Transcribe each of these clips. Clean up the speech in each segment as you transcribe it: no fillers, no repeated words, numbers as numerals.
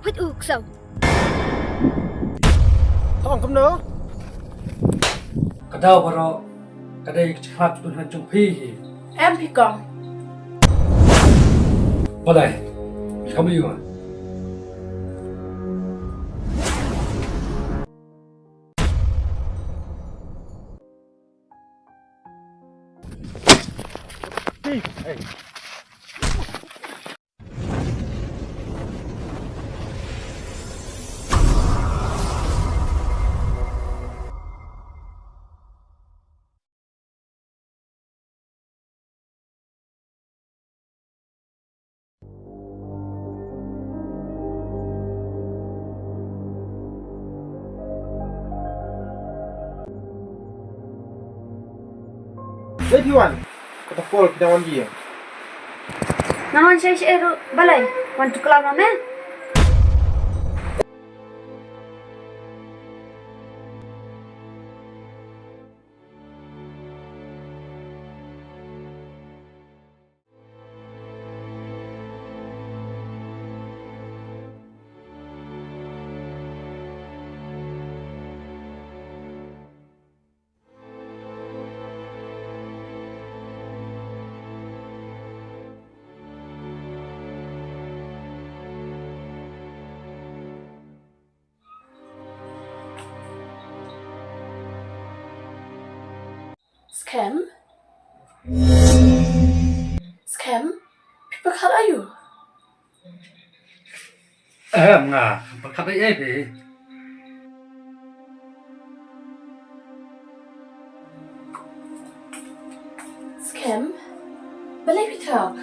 Hút ư sầu. Không cầm nữa. Cái đâu mà rồi, cái đây hát tuần hành trong phi. Em thì còn. Vào đây, không yêu à? Đi. Hey. KHUN, kata Paul kita wan dia. Naman siya balay. Want to clown naman? Scam? Scam? People cut are you? Em à, bắt cắt đấy thì. Scam? Believe it up.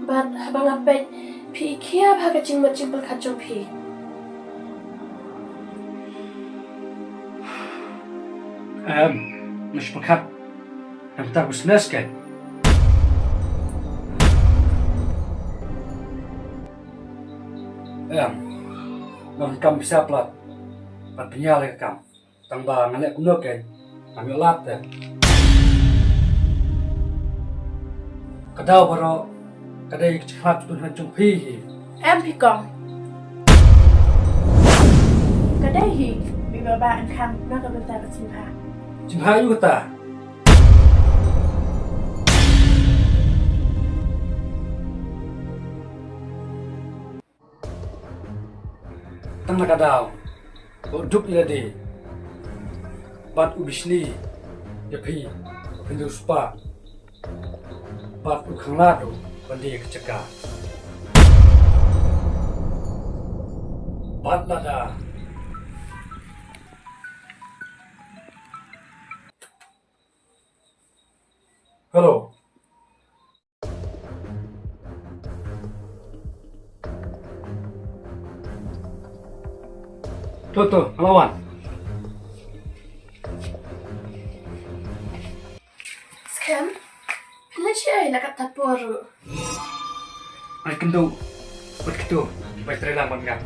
But habang apet, pi kia packaging mo people cut yung pi. مش بكات هم تربس ناسك لو كم سابلات بدنيا لك كم تنبا نلقى كنوكين عم يلعب ده كداو برا كدا يكتحات تنهن جنبيه Em thì còn. Cái đây thì bị bà bạn khăm nó có bên ta và chim hà. جنبها يوتا Tang nakadaw, uduk iladi, bat ubisni, yapi, penduspa, bat ukhanglado, bandi keceka, bat lada. Hello. Tuh, ngelawan. Scam? Pila siya ay nakataporo. Ay kendo, ba't kito? Ba't lang ka?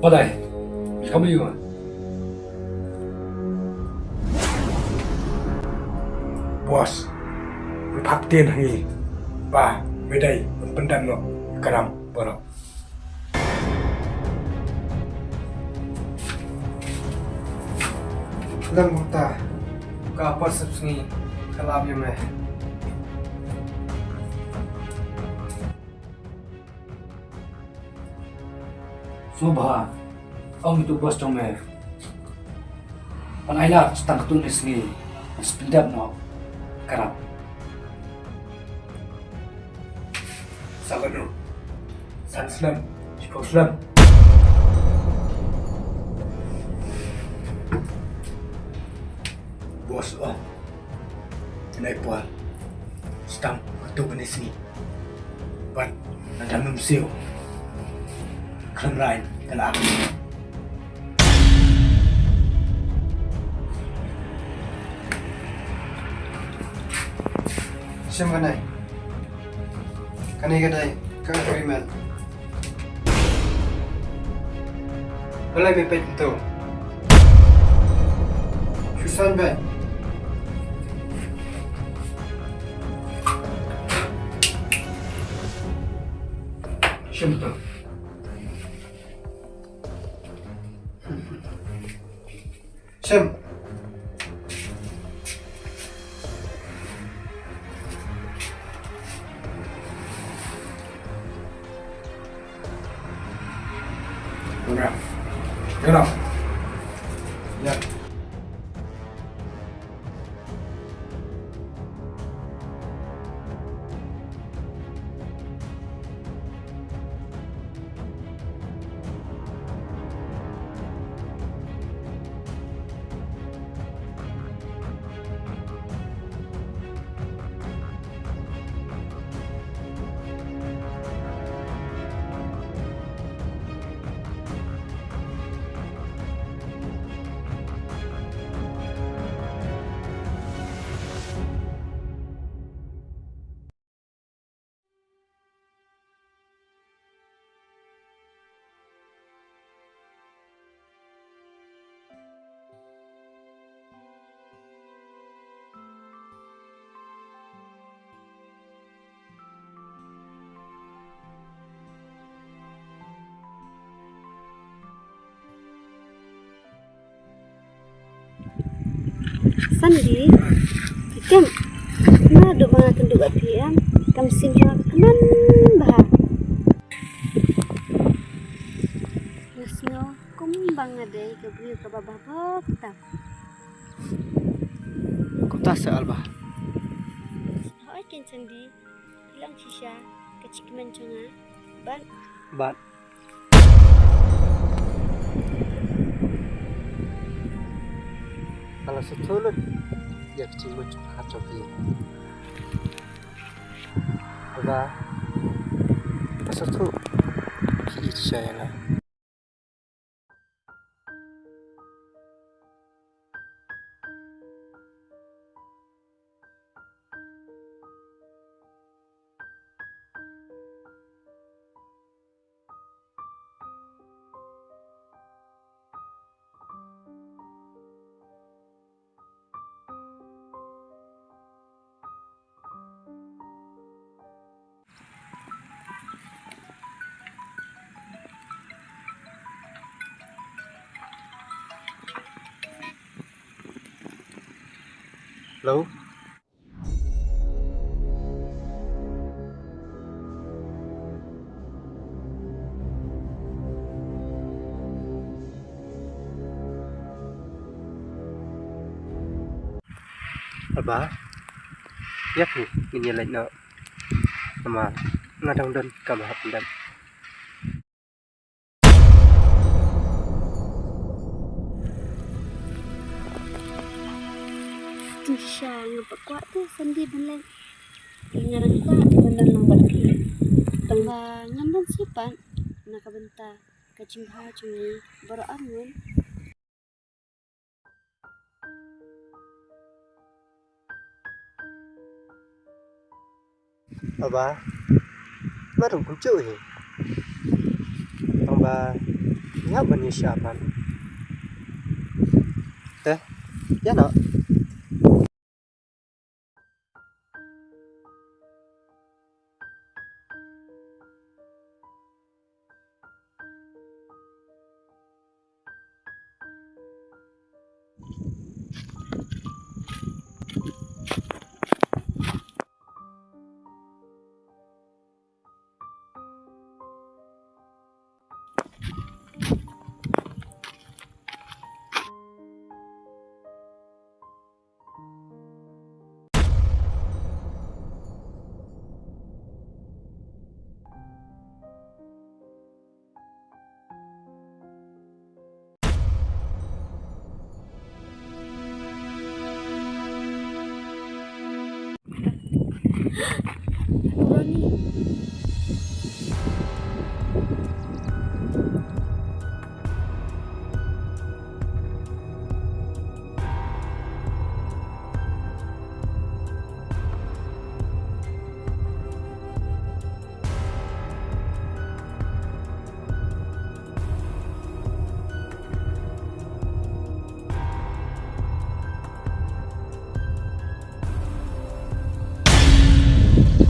Vào đây, không yêu à? Bos, berhak tiền hangi. Ba, mới đây, pendan no, karam, borok. Dan muta, kapal subsni, kalam yang meh. Subha, ông itu bos trong meh. Pan ayla, stang tulis ni, sependap no, karam. Sabar no, san Islam, cikau Islam. bos oh. Kenai puan. Stang ketu benisi. Ban ada memsiu. Kelam lain kelam. Xem cái này. Cái này, các agreement. Balay may pwede ito. Saan ba? Siyem to. Xem. Program. Get up. Yeah. Sandi, ikan, na do mga tunduk at PM, kam simpa kaman bah. Yasno, kumbang ada kebiu kababah tak. Kau tak soal bah. Hai ken Sandi, hilang sisa, kecik mencunga, ban. Bạn. Kalau setulun, dia kecil macam kacau dia. Apa? Pasal tu, KHEH saya lah. Hello? Aba? Yak ni, nginyalit na. Nama, ngadang dan kamahap dan. Sisa ngapak kuat tu Sandi balai. Ingaran kuat bandang nang balki. Tangga nyamban sipan nakabenta kacimha cumi baro angun. Aba? Marung pun cuy. Aba, ni apa ni siapan? Teh, ya nak? Berani.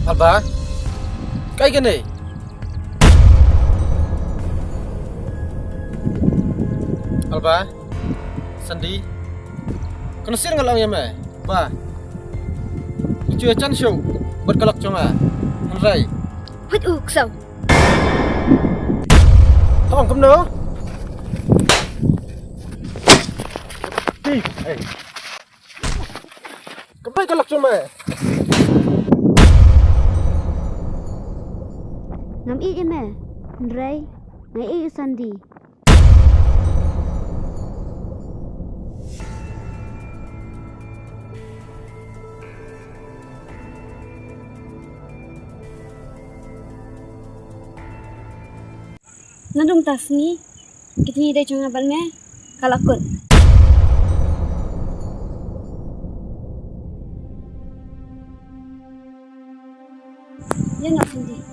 Alba, kayak gini. Alba, Sandi, kena sir ngalang ya me, ba. Cuy chan show, berkelak cuma, Henry. Hut uksau. Tolong kamu no. Hey, kemana kelak cuma? Ngam i ime. Ndrai. Ngai i Sandi. Nandung tas ni. Kita ni dah cuma abal me. Kalakut. Ya nak Sandi.